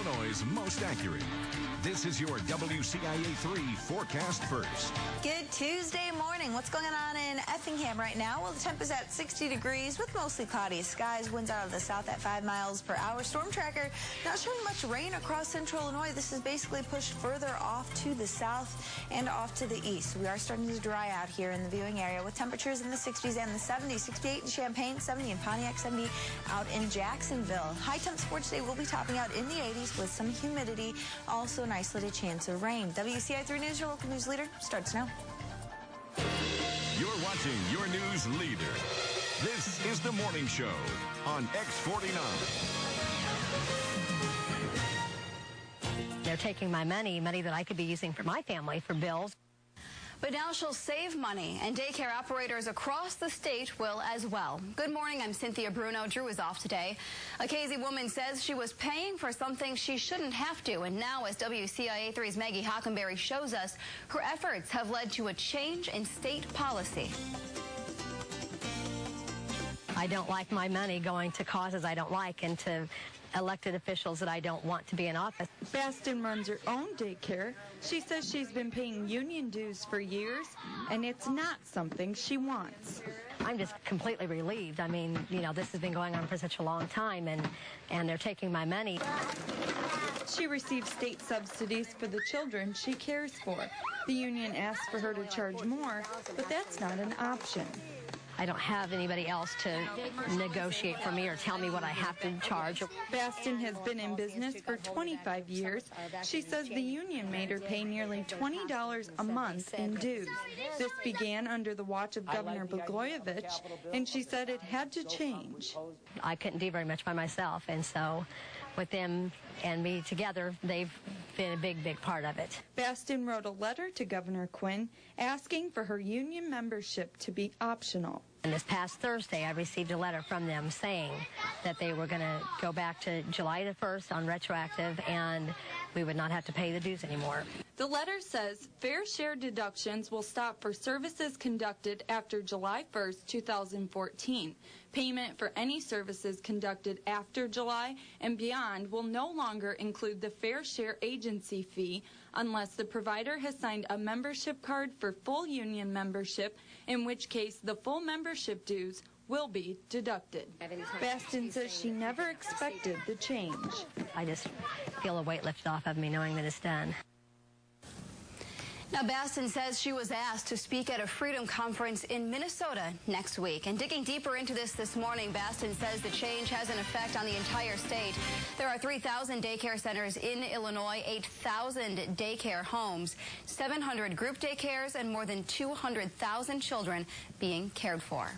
Illinois' most accurate. This is your WCIA 3 forecast first. Good Tuesday morning. What's going on in Effingham right now? Well, the temp is at 60 degrees with mostly cloudy skies. Winds out of the south at 5 miles per hour. Storm tracker not showing much rain across central Illinois. This is basically pushed further off to the south and off to the east. We are starting to dry out here in the viewing area with temperatures in the 60s and the 70s. 68 in Champaign, 70 in Pontiac, 70 out in Jacksonville. High temps for today will be topping out in the 80s with some humidity. Also an isolated chance of rain. WCIA 3 News, your local news leader, starts now. You're watching your news leader. This is the morning show on X49. They're taking my money that I could be using for my family for bills. But now she'll save money, and daycare operators across the state will as well. Good morning, I'm Cynthia Bruno. Drew is off today. A Casey woman says she was paying for something she shouldn't have to, and now as WCIA 3's Maggie Hockenberry shows us, her efforts have led to a change in state policy. I don't like my money going to causes I don't like and to elected officials that I don't want to be in office. Baston runs her own daycare. She says she's been paying union dues for years, and it's not something she wants. I'm just completely relieved. I mean, you know, this has been going on for such a long time, and they're taking my money. She receives state subsidies for the children she cares for. The union asks for her to charge more, but that's not an option. I don't have anybody else to negotiate for me or tell me what I have to charge. Baston has been in business for 25 years. She says the union made her pay nearly $20 a month in dues. This began under the watch of Governor Blagojevich, and she said it had to change. I couldn't do very much by myself, and so with them and me together, they've been a big, big part of it. Baston wrote a letter to Governor Quinn asking for her union membership to be optional. And this past Thursday, I received a letter from them saying that they were going to go back to July the 1st on retroactive, and we would not have to pay the dues anymore. The letter says fair share deductions will stop for services conducted after July 1st, 2014. Payment for any services conducted after July and beyond will no longer include the fair share agency fee unless the provider has signed a membership card for full union membership, in which case the full membership dues will be deducted. Baston says she never expected the change. I just feel a weight lifted off of me knowing that it's done. Now, Baston says she was asked to speak at a freedom conference in Minnesota next week. And digging deeper into this morning, Baston says the change has an effect on the entire state. There are 3,000 daycare centers in Illinois, 8,000 daycare homes, 700 group daycares, and more than 200,000 children being cared for.